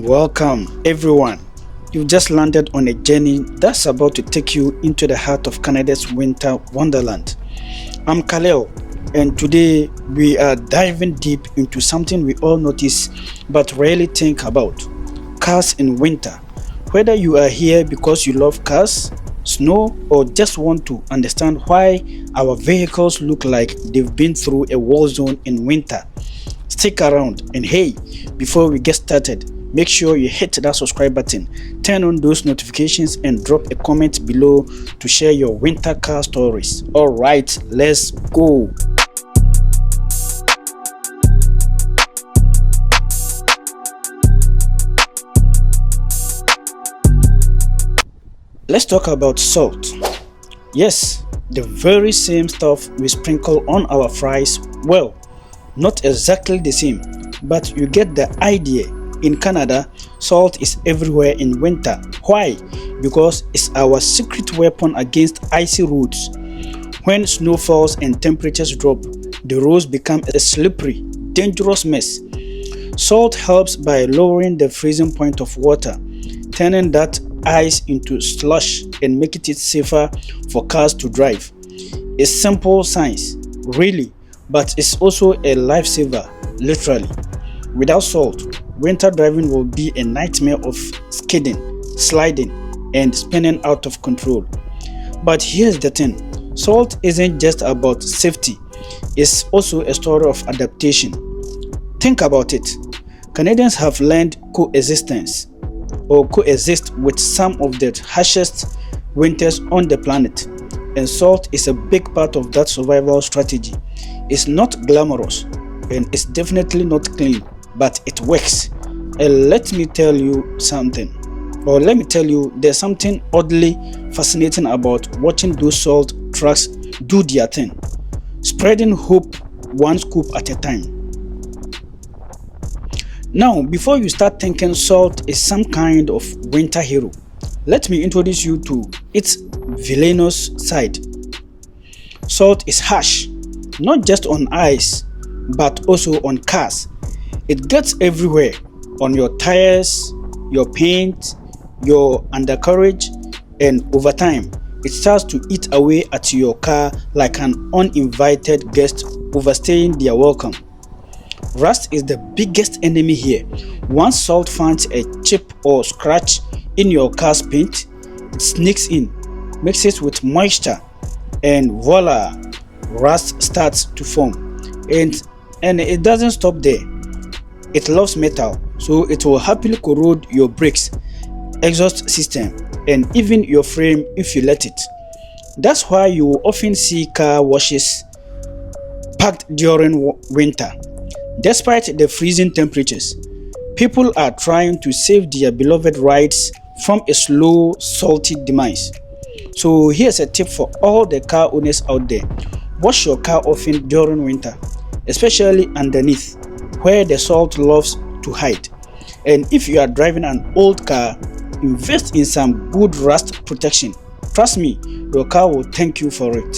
Welcome, everyone. You've just landed on a journey that's about to take you into the heart of Canada's winter wonderland. I'm Khalil, and today we are diving deep into something we all notice but rarely think about cars in winter. Whether you are here because you love cars, snow, or just want to understand why our vehicles look like they've been through a war zone in winter, stick around. And hey, before we get started, make sure you hit that subscribe button, turn on those notifications, and drop a comment below to share your winter car stories. Alright, let's go. Let's talk about salt. Yes, the very same stuff we sprinkle on our fries. Well, not exactly the same, but you get the idea. In Canada, salt is everywhere in winter. Why? Because it's our secret weapon against icy roads. When snow falls and temperatures drop, the roads become a slippery, dangerous mess. Salt helps by lowering the freezing point of water, turning that ice into slush and making it safer for cars to drive. It's simple science, really, but it's also a lifesaver, literally. Without salt, winter driving will be a nightmare of skidding, sliding, and spinning out of control. But here's the thing, salt isn't just about safety, it's also a story of adaptation. Think about it. Canadians have learned coexist with some of the harshest winters on the planet, and salt is a big part of that survival strategy. It's not glamorous, and it's definitely not clean, but it works. And let me tell you, there's something oddly fascinating about watching those salt trucks do their thing, spreading hope one scoop at a time. Now, before you start thinking salt is some kind of winter hero, let me introduce you to its villainous side. Salt is harsh, not just on ice, but also on cars. It gets everywhere, on your tires, your paint, your undercarriage, and over time, it starts to eat away at your car like an uninvited guest overstaying their welcome. Rust is the biggest enemy here. Once salt finds a chip or scratch in your car's paint, it sneaks in, mixes with moisture, and voila, rust starts to form. And it doesn't stop there. It loves metal, so it will happily corrode your brakes, exhaust system, and even your frame if you let it. That's why you will often see car washes packed during winter. Despite the freezing temperatures, people are trying to save their beloved rides from a slow, salty demise. So here's a tip for all the car owners out there. Wash your car often during winter, especially underneath, where the salt loves to hide. And if you are driving an old car, invest in some good rust protection. Trust me, your car will thank you for it.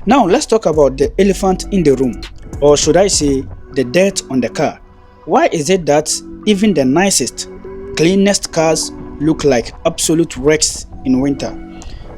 Now let's talk about the elephant in the room. Or should I say, the dirt on the car. Why is it that even the nicest, cleanest cars look like absolute wrecks in winter?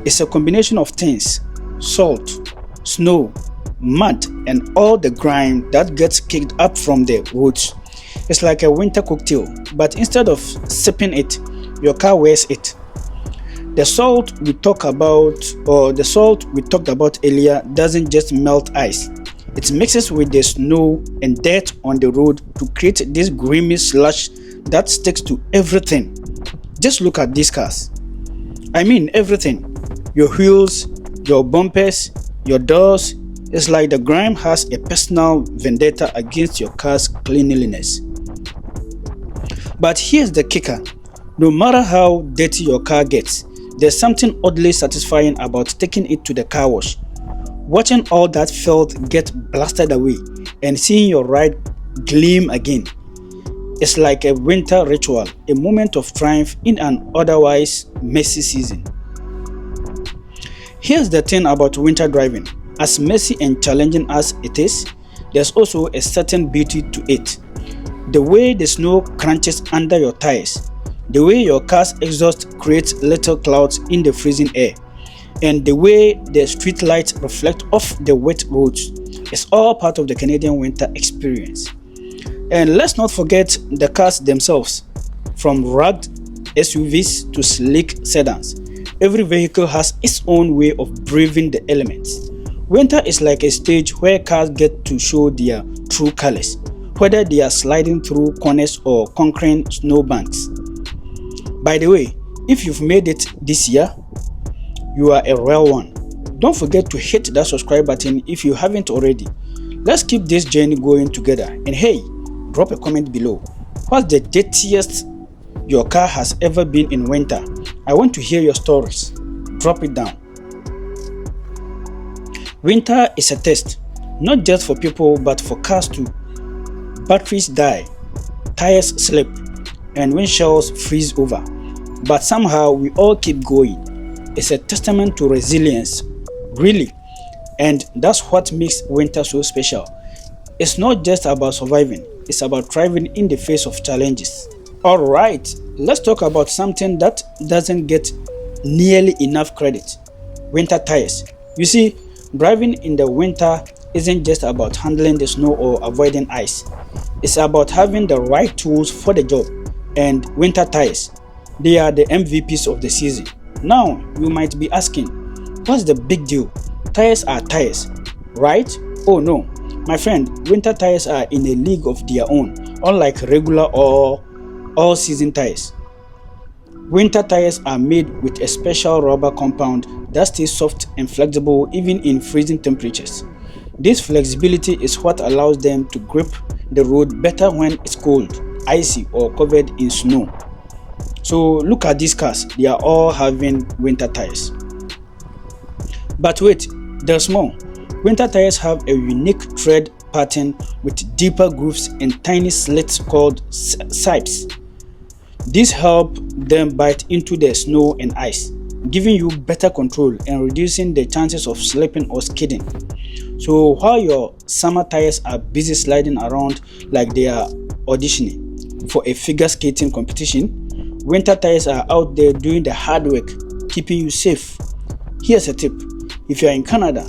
It's a combination of things: salt, snow, mud, and all the grime that gets kicked up from the roads. It's like a winter cocktail, but instead of sipping it, your car wears it. The salt we talked about earlier doesn't just melt ice. It mixes with the snow and dirt on the road to create this grimy slush that sticks to everything. Just look at these cars. I mean everything. Your wheels, your bumpers, your doors. It's like the grime has a personal vendetta against your car's cleanliness. But here's the kicker. No matter how dirty your car gets, there's something oddly satisfying about taking it to the car wash. Watching all that filth get blasted away and seeing your ride gleam again. It's like a winter ritual, a moment of triumph in an otherwise messy season. Here's the thing about winter driving. As messy and challenging as it is, there's also a certain beauty to it. The way the snow crunches under your tires, the way your car's exhaust creates little clouds in the freezing air, and the way the street lights reflect off the wet roads is all part of the Canadian winter experience. And let's not forget the cars themselves. From rugged SUVs to sleek sedans, every vehicle has its own way of braving the elements. Winter is like a stage where cars get to show their true colors, whether they are sliding through corners or conquering snowbanks. By the way, if you've made it this year, you are a real one. Don't forget to hit that subscribe button if you haven't already. Let's keep this journey going together. And hey, drop a comment below. What's the dirtiest your car has ever been in winter? I want to hear your stories. Drop it down. Winter is a test, not just for people but for cars too. Batteries die, tires slip, and windshields freeze over. But somehow we all keep going. It's a testament to resilience, really. And that's what makes winter so special. It's not just about surviving, it's about thriving in the face of challenges. Alright, let's talk about something that doesn't get nearly enough credit. Winter tires. You see, driving in the winter isn't just about handling the snow or avoiding ice. It's about having the right tools for the job. And winter tires, they are the MVPs of the season. Now, you might be asking, what's the big deal? Tires are tires, right? Oh no, my friend, winter tires are in a league of their own, unlike regular or all-season tires. Winter tires are made with a special rubber compound that stays soft and flexible even in freezing temperatures. This flexibility is what allows them to grip the road better when it's cold, icy, or covered in snow. So look at these cars, they are all having winter tires. But wait, there's more. Winter tires have a unique tread pattern with deeper grooves and tiny slits called sipes. These help them bite into the snow and ice, giving you better control and reducing the chances of slipping or skidding. So while your summer tires are busy sliding around like they are auditioning for a figure skating competition, winter tires are out there doing the hard work, keeping you safe. Here's a tip. If you are in Canada,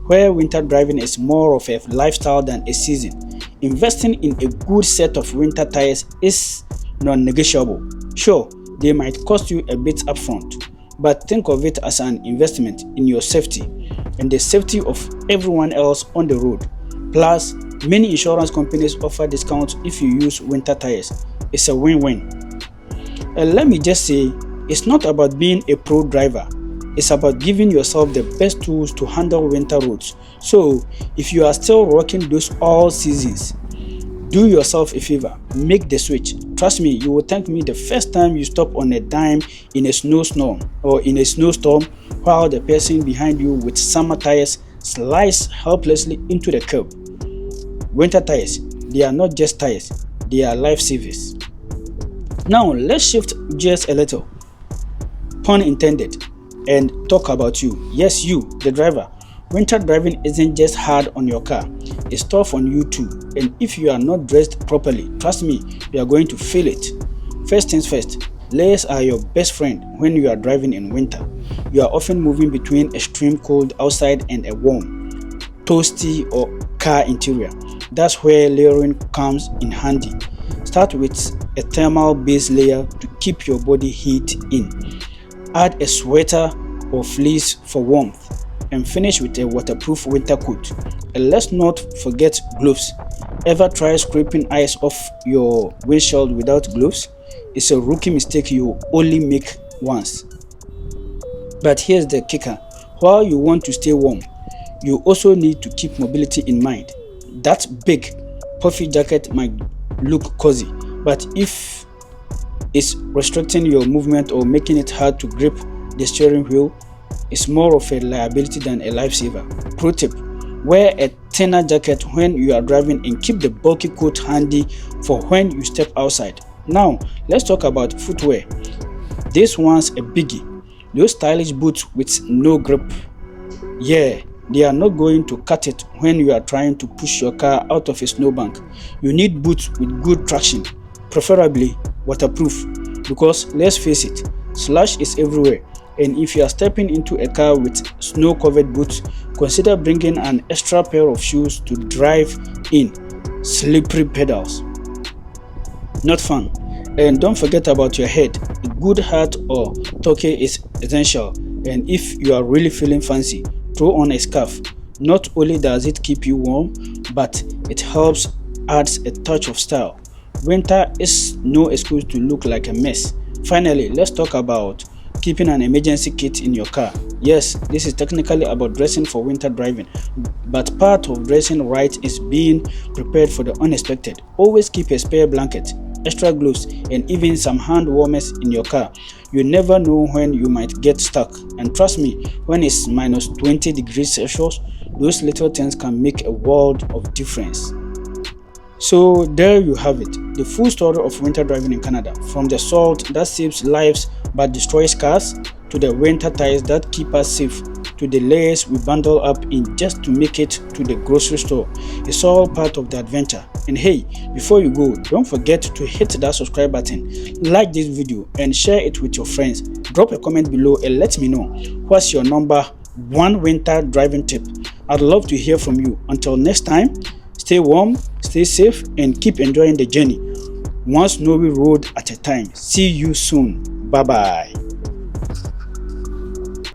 where winter driving is more of a lifestyle than a season, investing in a good set of winter tires is non-negotiable. Sure, they might cost you a bit upfront, but think of it as an investment in your safety and the safety of everyone else on the road. Plus, many insurance companies offer discounts if you use winter tires. It's a win-win. And let me just say, it's not about being a pro driver. It's about giving yourself the best tools to handle winter roads. So, if you are still rocking those all seasons, do yourself a favor, make the switch. Trust me, you will thank me the first time you stop on a dime in a snowstorm while the person behind you with summer tires slides helplessly into the curb. Winter tires, they are not just tires, they are lifesavers. Now let's shift gears a little, pun intended, and talk about you. Yes, you, the driver. Winter driving isn't just hard on your car, it's tough on you too. And if you are not dressed properly, trust me, you are going to feel it. First things first, layers are your best friend when you are driving in winter. You are often moving between extreme cold outside and a warm, toasty or car interior. That's where layering comes in handy. Start with a thermal base layer to keep your body heat in. Add a sweater or fleece for warmth, and finish with a waterproof winter coat. And let's not forget gloves. Ever try scraping ice off your windshield without gloves? It's a rookie mistake you only make once. But here's the kicker. While you want to stay warm, you also need to keep mobility in mind. That big, puffy jacket might look cozy, but if it's restricting your movement or making it hard to grip the steering wheel, it's more of a liability than a lifesaver. Pro tip: wear a thinner jacket when you are driving and keep the bulky coat handy for when you step outside. Now, let's talk about footwear. This one's a biggie. Those stylish boots with no grip. Yeah, They are not going to cut it when you are trying to push your car out of a snowbank. You need boots with good traction, preferably waterproof, because let's face it, slush is everywhere, and if you are stepping into a car with snow-covered boots, consider bringing an extra pair of shoes to drive in slippery pedals. Not fun. And don't forget about your head. A good hat or toque is essential, and if you are really feeling fancy, throw on a scarf. Not only does it keep you warm, but it helps adds a touch of style. Winter is no excuse to look like a mess. Finally, let's talk about keeping an emergency kit in your car. Yes, this is technically about dressing for winter driving, but part of dressing right is being prepared for the unexpected. Always keep a spare blanket, extra gloves, and even some hand warmers in your car. You never know when you might get stuck, and trust me, when it's minus 20 degrees Celsius, those little things can make a world of difference. So there you have it, the full story of winter driving in Canada, from the salt that saves lives but destroys cars, to the winter tires that keep us safe, to the layers we bundle up in just to make it to the grocery store. It's all part of the adventure. And hey, before you go, don't forget to hit that subscribe button, like this video, and share it with your friends. Drop a comment below and let me know what's your number one winter driving tip. I'd love to hear from you. Until next time, stay warm, stay safe, and keep enjoying the journey, one snowy road at a time. See you soon. Bye bye.